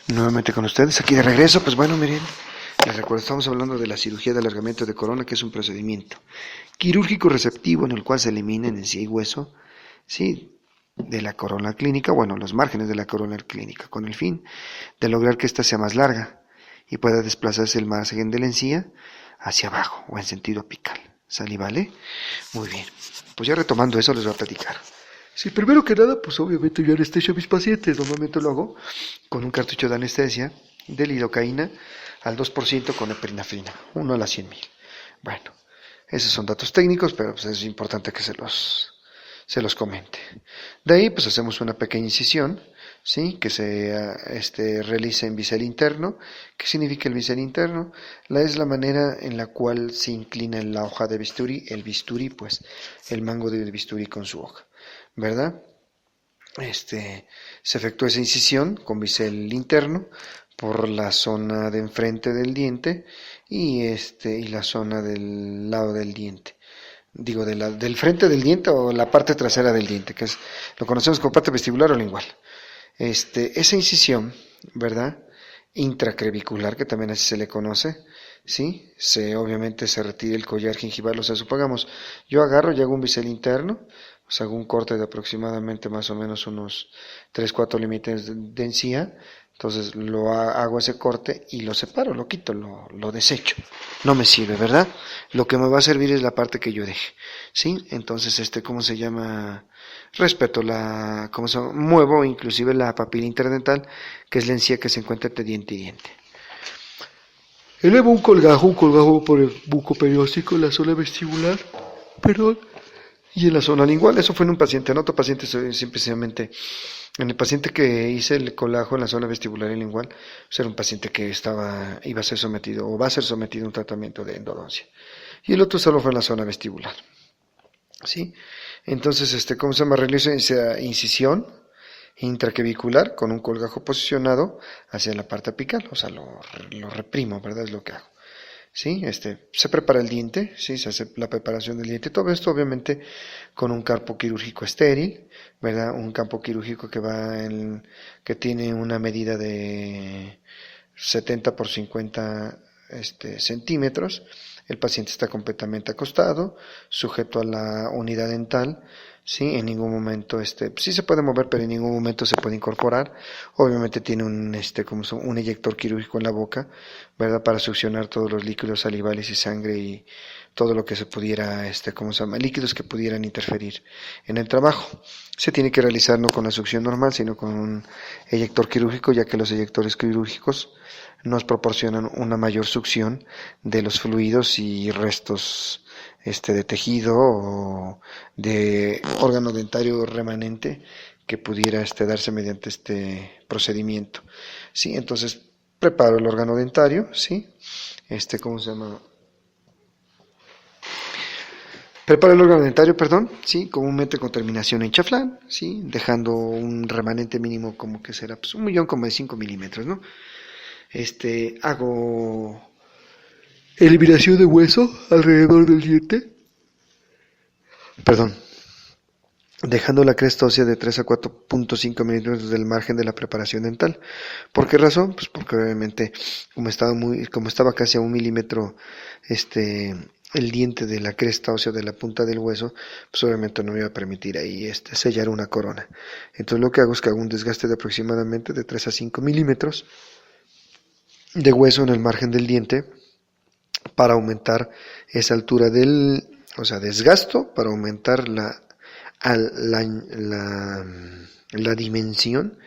Nuevamente con ustedes, aquí de regreso. Pues bueno, miren, les recuerdo, estamos hablando de la cirugía de alargamiento de corona, que es un procedimiento quirúrgico receptivo en el cual se elimina en encía y hueso, sí, de la corona clínica, bueno, los márgenes de la corona clínica, con el fin de lograr que ésta sea más larga y pueda desplazarse el margen de la encía hacia abajo o en sentido apical. ¿Sale, vale? Muy bien. Pues ya retomando eso, les voy a platicar. Sí, primero que nada, pues obviamente yo anestesio a mis pacientes. Normalmente lo hago con un cartucho de anestesia de lidocaína al 2% con epinefrina, 1 a las 100.000. Bueno, esos son datos técnicos, pero pues es importante que se los comente. De ahí pues hacemos una pequeña incisión, ¿sí? Que se realiza en bisel interno. ¿Qué significa el bisel interno? Es la manera en la cual se inclina la hoja de bisturí, el bisturí, pues el mango del bisturí con su hoja, ¿verdad? Se efectúa esa incisión con bisel interno por la zona de enfrente del diente y la zona del lado del diente. Digo, del frente del diente o la parte trasera del diente, que lo conocemos como parte vestibular o lingual. Esa incisión, ¿verdad? Intracrevicular, que también así se le conoce, ¿sí? Obviamente se retira el collar gingival, o sea, supongamos, yo agarro y hago un bisel interno, pues hago un corte de aproximadamente más o menos unos 3-4 límites de encía, entonces hago ese corte y lo separo, lo quito, lo desecho. No me sirve, ¿verdad? Lo que me va a servir es la parte que yo deje, ¿sí? Entonces, ¿cómo se llama? Respeto muevo inclusive la papila interdental, que es la encía que se encuentra entre diente y diente. Elevo un colgajo por el buco perióstico, la zona vestibular, perdón, y en la zona lingual. Eso fue en un paciente. En otro paciente, simplemente, en el paciente que hice el colajo en la zona vestibular y lingual, pues era un paciente que iba a ser sometido o va a ser sometido a un tratamiento de endodoncia. Y el otro solo fue en la zona vestibular. ¿Sí? Entonces, ¿cómo se llama? Realizo esa incisión intraclavicular con un colgajo posicionado hacia la parte apical, o sea, lo reprimo, ¿verdad? Es lo que hago. ¿Sí? Se prepara el diente, ¿sí? Se hace la preparación del diente, todo esto obviamente con un campo quirúrgico estéril, ¿verdad? Un campo quirúrgico que tiene una medida de 70 por 50 centímetros. El paciente está completamente acostado, sujeto a la unidad dental, ¿sí? En ningún momento, sí se puede mover, pero en ningún momento se puede incorporar. Obviamente tiene un eyector quirúrgico en la boca, ¿verdad? Para succionar todos los líquidos salivales y sangre y todo lo que se pudiera, líquidos que pudieran interferir en el trabajo. Se tiene que realizar no con la succión normal, sino con un eyector quirúrgico, ya que los eyectores quirúrgicos nos proporcionan una mayor succión de los fluidos y restos de tejido o de órgano dentario remanente que pudiera darse mediante este procedimiento. ¿Sí? Entonces preparo el órgano dentario, ¿sí? ¿Cómo se llama? Preparo el órgano dentario, perdón, ¿sí? Comúnmente con terminación en chaflán, ¿sí? Dejando un remanente mínimo como que será pues, 1 millón como de 5 milímetros, ¿no? Hago eliminación de hueso alrededor del diente, perdón, dejando la cresta ósea de 3 a 4.5 milímetros del margen de la preparación dental. ¿Por qué razón? Pues porque obviamente como estaba casi a 1 milímetro el diente de la cresta ósea de la punta del hueso, pues obviamente no me iba a permitir ahí sellar una corona. Entonces lo que hago es que hago un desgaste de aproximadamente de 3 a 5 milímetros de hueso en el margen del diente para aumentar esa altura desgasto para aumentar la dimensión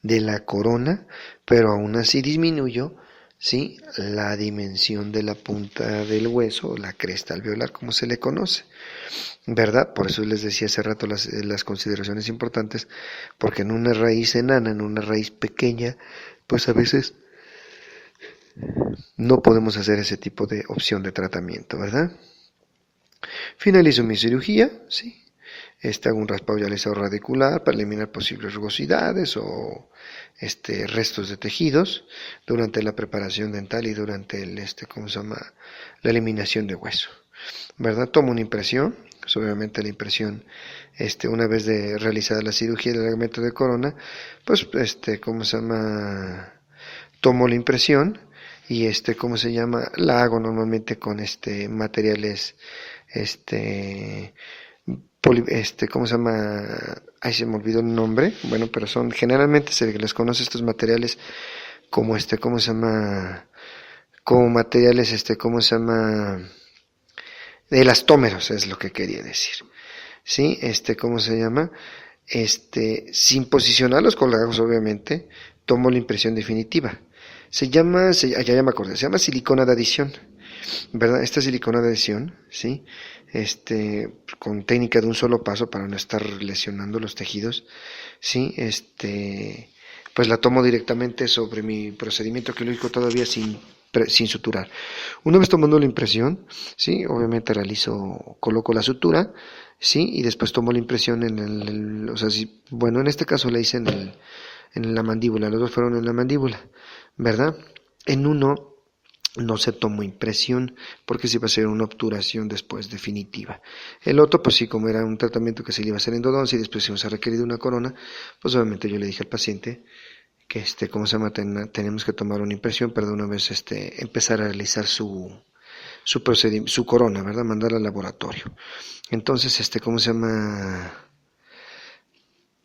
de la corona, pero aún así disminuyo, ¿sí? La dimensión de la punta del hueso, o la cresta alveolar, como se le conoce, ¿verdad? Por eso les decía hace rato las consideraciones importantes, porque en una raíz enana, en una raíz pequeña, pues a veces no podemos hacer ese tipo de opción de tratamiento, ¿verdad? Finalizo mi cirugía, ¿sí? Hago un raspado y alisado radicular para eliminar posibles rugosidades o restos de tejidos durante la preparación dental y durante la eliminación de hueso, ¿verdad? Tomo una impresión, pues obviamente la impresión, una vez realizada la cirugía del alargamiento de corona, pues, tomo la impresión y ¿cómo se llama? La hago normalmente con materiales, este, ¿cómo se llama? Ay, se me olvidó el nombre. Bueno, pero generalmente se les conoce estos materiales como ¿cómo se llama? Como materiales, ¿cómo se llama? Elastómeros es lo que quería decir. ¿Sí? ¿Cómo se llama? Sin posicionar los colgajos, obviamente, tomo la impresión definitiva. Ya me acordé, se llama silicona de adición, ¿verdad? Esta silicona de adición, ¿sí? Con técnica de un solo paso para no estar lesionando los tejidos, ¿sí? Pues la tomo directamente sobre mi procedimiento quirúrgico todavía sin suturar. Una vez tomando la impresión, ¿sí? Obviamente coloco la sutura, ¿sí? Y después tomo la impresión o sea, bueno, en este caso la hice en la mandíbula, los dos fueron en la mandíbula, ¿verdad? En uno no se tomó impresión porque se iba a hacer una obturación después definitiva. El otro, pues sí, como era un tratamiento que se le iba a hacer endodoncia y después se nos ha requerido una corona, pues obviamente yo le dije al paciente que ¿cómo se llama? Tenemos que tomar una impresión para de una vez empezar a realizar su corona, ¿verdad? Mandarla al laboratorio. Entonces, ¿cómo se llama?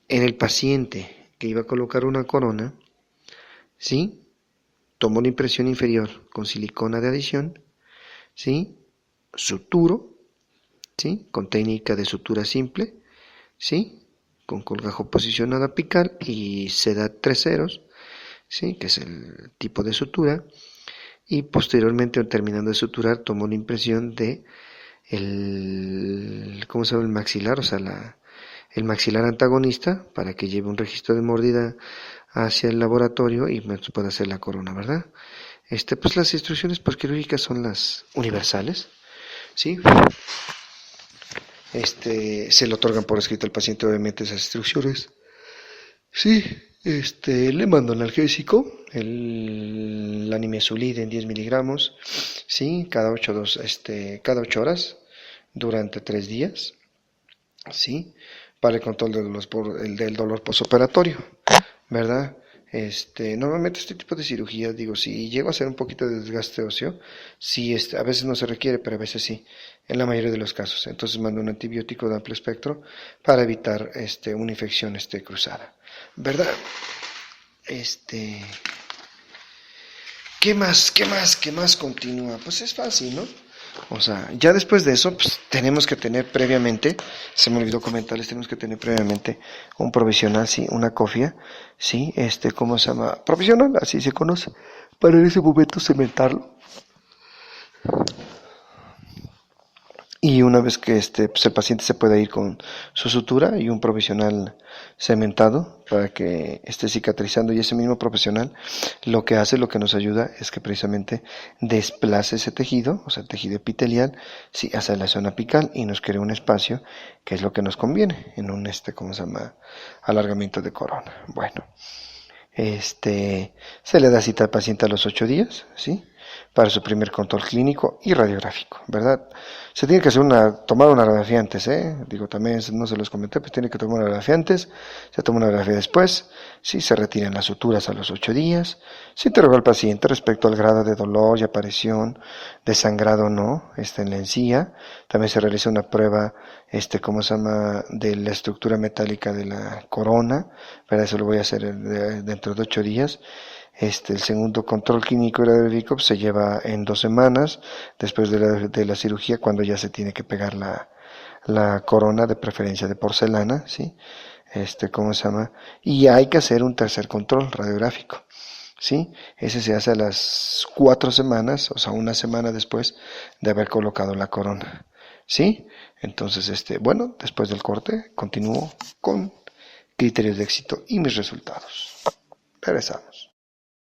En el paciente que iba a colocar una corona, ¿sí? Tomo la impresión inferior con silicona de adición, ¿sí? Suturo, ¿sí? Con técnica de sutura simple, ¿sí? Con colgajo posicionado apical y seda 3 ceros, ¿sí? Que es el tipo de sutura. Y posteriormente, terminando de suturar, tomo la impresión de ¿cómo se llama? El maxilar, o sea, el maxilar antagonista, para que lleve un registro de mordida hacia el laboratorio y me pueda hacer la corona, ¿verdad? Pues las instrucciones quirúrgicas son las universales, ¿sí? Se le otorgan por escrito al paciente, obviamente, esas instrucciones. Sí, le mando analgésico, el Nimesulide en 10 miligramos, sí, cada 8 horas durante 3 días, sí, para el control del dolor posoperatorio, ¿verdad? Normalmente este tipo de cirugías, digo, si llego a hacer un poquito de desgaste óseo, sí, a veces no se requiere, pero a veces sí, en la mayoría de los casos. Entonces mando un antibiótico de amplio espectro para evitar una infección cruzada, ¿verdad? ¿Qué más continúa? Pues es fácil, ¿no? O sea, ya después de eso, pues tenemos que tener previamente, se me olvidó comentarles, tenemos que tener previamente un provisional, sí, una cofia, sí, ¿cómo se llama? Provisional, así se conoce, para en ese momento cementarlo. Y una vez que pues el paciente se puede ir con su sutura y un provisional cementado para que esté cicatrizando, y ese mismo profesional lo que nos ayuda es que precisamente desplace ese tejido, o sea, tejido epitelial, sí, hacia la zona apical y nos crea un espacio que es lo que nos conviene en un ¿cómo se llama? Alargamiento de corona. Bueno, se le da cita al paciente a los 8 días, ¿sí? Para su primer control clínico y radiográfico, ¿verdad? Se tiene que tomar una radiografía antes, Digo, también no se los comenté, pues tiene que tomar una radiografía antes, se toma una radiografía después, sí, se retiran las suturas a los 8 días, se interroga al paciente respecto al grado de dolor y aparición de sangrado o no, en la encía, también se realiza una prueba, ¿cómo se llama?, de la estructura metálica de la corona, ¿verdad? Eso lo voy a hacer dentro de 8 días. El segundo control clínico y radiográfico se lleva en 2 semanas después de la cirugía, cuando ya se tiene que pegar la corona, de preferencia de porcelana, ¿sí? ¿Cómo se llama? Y hay que hacer un tercer control radiográfico, ¿sí? Ese se hace a las 4 semanas, o sea, una semana después de haber colocado la corona, ¿sí? Entonces, bueno, después del corte, continúo con criterios de éxito y mis resultados. Regresamos.